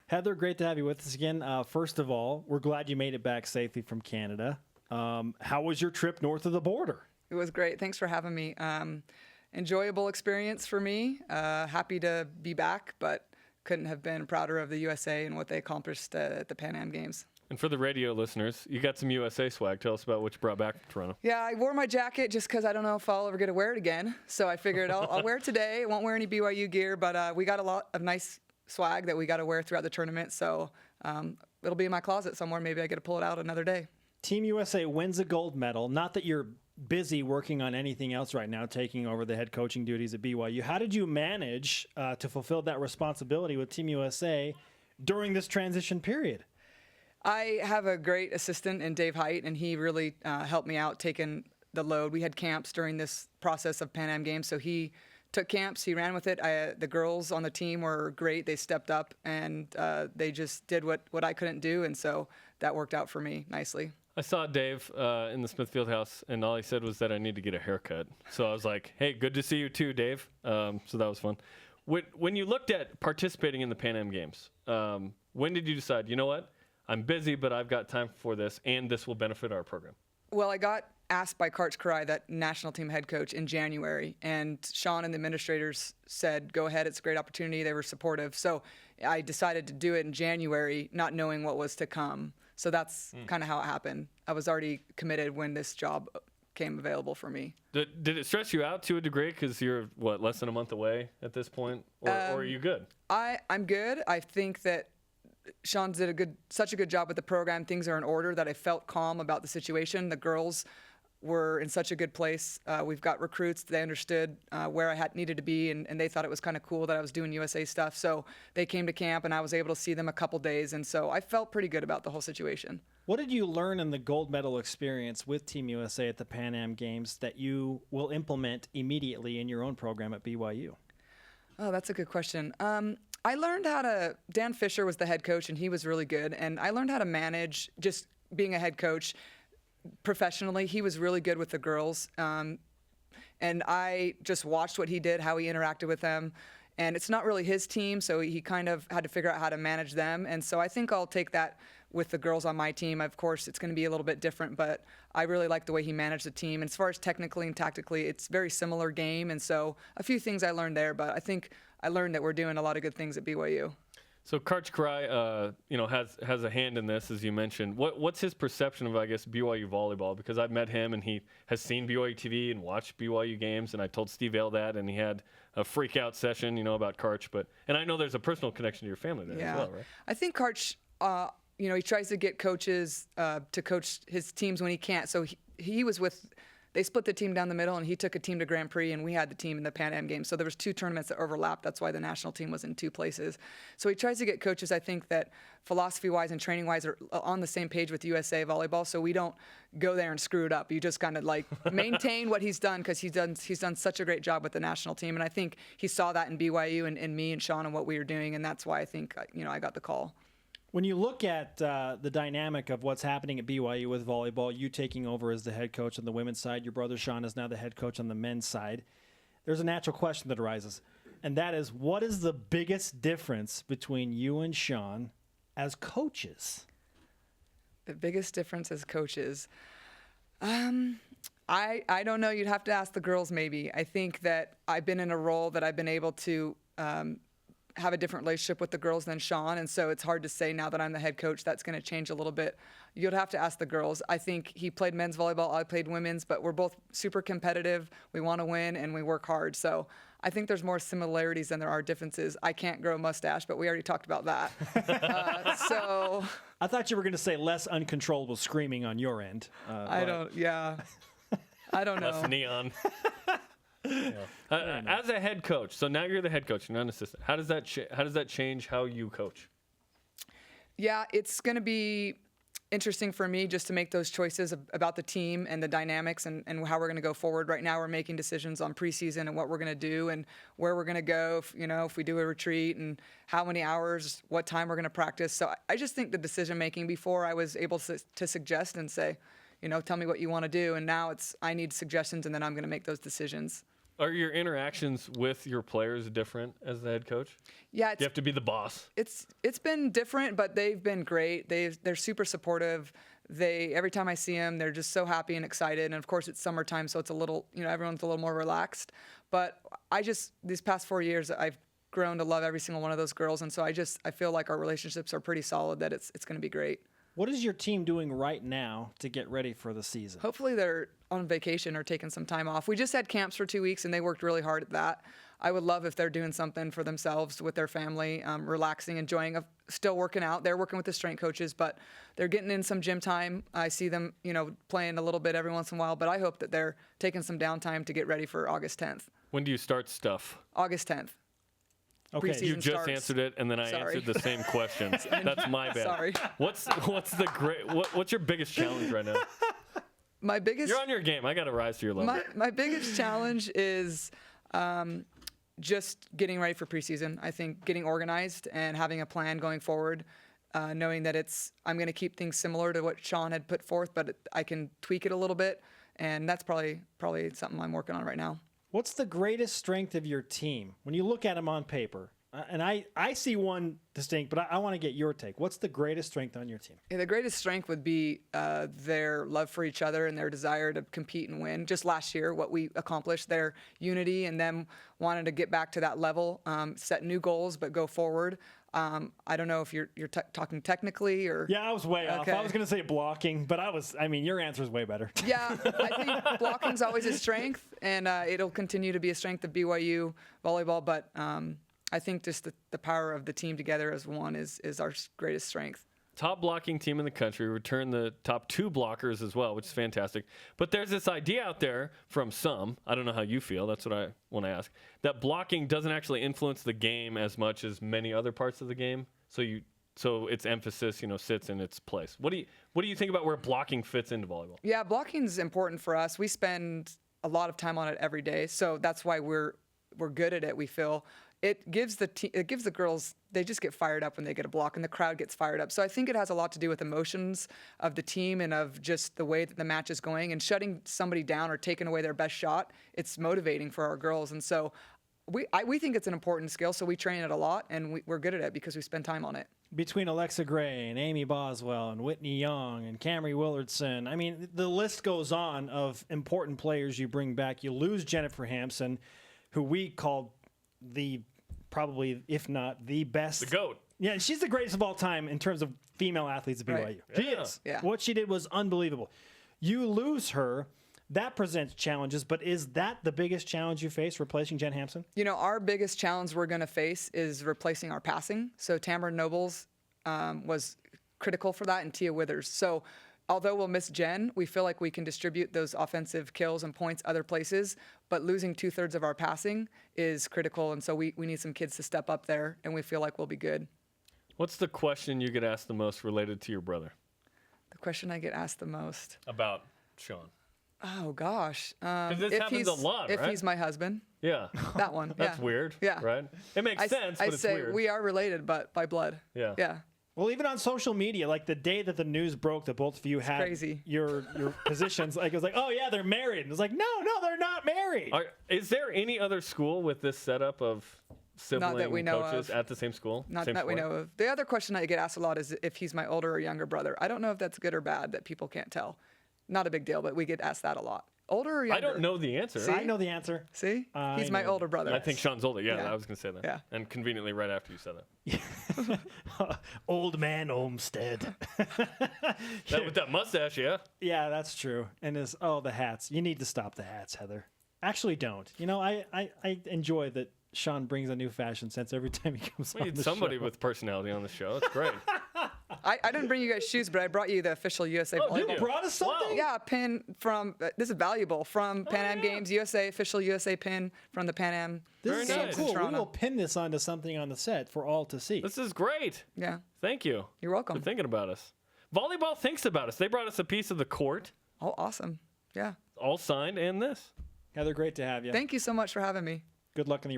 Heather, great to have you with us again. First of all, we're glad you made it back safely from Canada. How was your trip north of the border? It was great. Thanks for having me. Enjoyable experience for me. Happy to be back, but couldn't have been prouder of the USA and what they accomplished at the Pan Am Games. And for the radio listeners, you got some USA swag. Tell us about what you brought back from Toronto. Yeah, I wore my jacket just because I don't know if I'll ever get to wear it again. So I figured I'll wear it today. I won't wear any BYU gear, but we got a lot of nice swag that we got to wear throughout the tournament. So it'll be in my closet somewhere. Maybe I get to pull it out another day. Team USA wins a gold medal. Not that you're busy working on anything else right now, taking over the head coaching duties at BYU. How did you manage to fulfill that responsibility with Team USA during this transition period? I have a great assistant in Dave Height, and he really helped me out taking the load. We had camps during this process of Pan Am Games, so he took camps. He ran with it. The girls on the team were great. They stepped up, and they just did what I couldn't do, and so that worked out for me nicely. I saw Dave in the Smithfield house, and all he said was that I need to get a haircut. So I was like, hey, good to see you too, Dave. So that was fun. When you looked at participating in the Pan Am Games, when did you decide, you know what? I'm busy, but I've got time for this, and this will benefit our program? Well, I got asked by Karch Karai, that national team head coach, in January, and Sean and the administrators said, go ahead, it's a great opportunity. They were supportive. So I decided to do it in January, not knowing what was to come. So that's kind of how it happened. I was already committed when this job came available for me. Did it stress you out to a degree because you're, less than a month away at this point? Or are you good? I'm good. I think that Sean did such a good job with the program. Things are in order that I felt calm about the situation. The girls were in such a good place. We've got recruits. They understood where I needed to be, and they thought it was kind of cool that I was doing USA stuff. So they came to camp, and I was able to see them a couple days, and so I felt pretty good about the whole situation. What did you learn in the gold medal experience with Team USA at the Pan Am Games that you will implement immediately in your own program at BYU? Oh, that's a good question. I learned Dan Fisher was the head coach, and he was really good, and I learned how to manage just being a head coach professionally. He was really good with the girls, and I just watched what he did, how he interacted with them, and it's not really his team, so he kind of had to figure out how to manage them, and so I think I'll take that with the girls on my team. Of course, it's going to be a little bit different, but I really like the way he managed the team. And as far as technically and tactically, it's a very similar game, and so a few things I learned there, but I think I learned that we're doing a lot of good things at BYU. So Karch Karai, has a hand in this, as you mentioned. What's his perception of, I guess, BYU volleyball? Because I've met him, and he has seen BYUtv and watched BYU games, and I told Steve Ale that, and he had a freak-out session, about Karch. And I know there's a personal connection to your family there as well, right? I think Karch, he tries to get coaches to coach his teams when he can't. So he was they split the team down the middle, and he took a team to Grand Prix, and we had the team in the Pan Am Games. So there was 2 tournaments that overlapped. That's why the national team was in 2 places. So he tries to get coaches, I think, that philosophy-wise and training-wise are on the same page with USA Volleyball, so we don't go there and screw it up. You just kind of maintain what he's done, because he's done such a great job with the national team. And I think he saw that in BYU and me and Sean and what we were doing, and that's why I think I got the call. When you look at the dynamic of what's happening at BYU with volleyball, you taking over as the head coach on the women's side, your brother Sean is now the head coach on the men's side, there's a natural question that arises, and that is, what is the biggest difference between you and Sean as coaches? The biggest difference as coaches? I don't know. You'd have to ask the girls maybe. I think that I've been in a role that I've been able to have a different relationship with the girls than Sean, and so it's hard to say now that I'm the head coach that's going to change a little bit. You'd have to ask the girls. I think he played men's volleyball, I played women's, but we're both super competitive. We want to win, and we work hard. So I think there's more similarities than there are differences. I can't grow a mustache, but we already talked about that. So I thought you were going to say less uncontrollable screaming on your end. I don't know. Less neon. As a head coach, so now you're the head coach, you're not an assistant. How does that change how you coach? Yeah, it's going to be interesting for me just to make those choices about the team and the dynamics and how we're going to go forward. Right now, we're making decisions on preseason and what we're going to do and where we're going to go. If we do a retreat and how many hours, what time we're going to practice. So I just think the decision making before I was able to suggest and say, tell me what you want to do. And now I need suggestions, and then I'm going to make those decisions. Are your interactions with your players different as the head coach? Yeah, You have to be the boss. it's been different, but they've been great. They're super supportive. Every time I see them, they're just so happy and excited. And of course, it's summertime, so it's a little, everyone's a little more relaxed. But these past 4 years, I've grown to love every single one of those girls, and so I feel like our relationships are pretty solid. That it's going to be great. What is your team doing right now to get ready for the season? Hopefully they're on vacation or taking some time off. We just had camps for 2 weeks, and they worked really hard at that. I would love if they're doing something for themselves with their family, relaxing, enjoying, still working out. They're working with the strength coaches, but they're getting in some gym time. I see them, playing a little bit every once in a while, but I hope that they're taking some downtime to get ready for August 10th. When do you start stuff? August 10th. Okay. Preseason You just starts. answered it, and then I Sorry. answered the same question. That's my bad. Sorry. What's your biggest challenge right now? My biggest You're on your game. I got to rise to your level. My biggest challenge is just getting ready for preseason. I think getting organized and having a plan going forward, knowing that I'm going to keep things similar to what Sean had put forth, but I can tweak it a little bit, and that's probably something I'm working on right now. What's the greatest strength of your team when you look at them on paper? And I see one distinct, but I want to get your take. What's the greatest strength on your team? Yeah, the greatest strength would be their love for each other and their desire to compete and win. Just last year, what we accomplished, their unity and them wanting to get back to that level, set new goals, but go forward. I don't know if you're talking technically or. Yeah, I was way off. Okay. I was going to say blocking, but your answer is way better. Yeah, I think blocking's always a strength, and it'll continue to be a strength of BYU volleyball. But I think just the power of the team together as one is our greatest strength. Top blocking team in the country, return the top 2 blockers as well, which is fantastic. But there's this idea out there from some, I don't know how you feel, that's what I want to ask, that blocking doesn't actually influence the game as much as many other parts of the game. So its emphasis, sits in its place. What do you think about where blocking fits into volleyball? Yeah, blocking is important for us. We spend a lot of time on it every day, so that's why we're good at it. We feel it gives the girls, they just get fired up when they get a block, and the crowd gets fired up. So I think it has a lot to do with emotions of the team and of just the way that the match is going, and shutting somebody down or taking away their best shot. It's motivating for our girls, and so we think it's an important skill. So we train it a lot, and we're good at it because we spend time on it. Between Alexa Gray and Amy Boswell and Whitney Young and Camry Willardson, the list goes on of important players you bring back. You lose Jennifer Hampson, who we called probably, if not the best. The GOAT. Yeah, she's the greatest of all time in terms of female athletes at BYU. Right. She Yeah. is. Yeah. What she did was unbelievable. You lose her. That presents challenges, but is that the biggest challenge you face, replacing Jen Hampson? Our biggest challenge we're going to face is replacing our passing. So Tamara Nobles was critical for that, and Tia Withers. So although we'll miss Jen, we feel like we can distribute those offensive kills and points other places, but losing 2/3 of our passing is critical, and so we need some kids to step up there, and we feel like we'll be good. What's the question you get asked the most related to your brother? The question I get asked the most. About Sean. Oh, gosh. This happens a lot, If right? he's my husband, Yeah. that one. That's yeah. weird. Yeah. Right? It makes sense, I but it's say weird. we are related, but by blood. Yeah. Yeah. Well, even on social media, like the day that the news broke that both of you had crazy. your positions, like it was like, oh yeah, they're married. And it's like, no, they're not married. Is there any other school with this setup of sibling Not that we know coaches of. at the same school? Not same that we sport? know of. The other question I get asked a lot is if he's my older or younger brother. I don't know if that's good or bad that people can't tell. Not a big deal, but we get asked that a lot. Older or younger? I don't know the answer. See? I know the answer. See? I He's my know. older brother. I think Sean's older. Yeah, Yeah. I was going to say that. Yeah. And conveniently right after you said that. Old man Olmstead. That with that mustache, yeah. Yeah, that's true. And the hats. You need to stop the hats, Heather. Actually, don't. I enjoy that Sean brings a new fashion sense every time he comes We on need the somebody show. with personality on the show. It's great. I didn't bring you guys shoes, but I brought you the official USA Oh, did volleyball. you? brought us something? Wow. Yeah, a pin from, this is valuable, from Pan Am yeah. Games, USA, official USA pin from the Pan Am This Very is nice. so in cool. We Toronto. will pin this onto something on the set for all to see. This is great. Yeah, Thank you. you're welcome. For thinking about us. Volleyball thinks about us. They brought us a piece of the court, Oh, awesome. Yeah. all signed, and this. Heather, great to have you. Thank you so much for having me. Good luck in your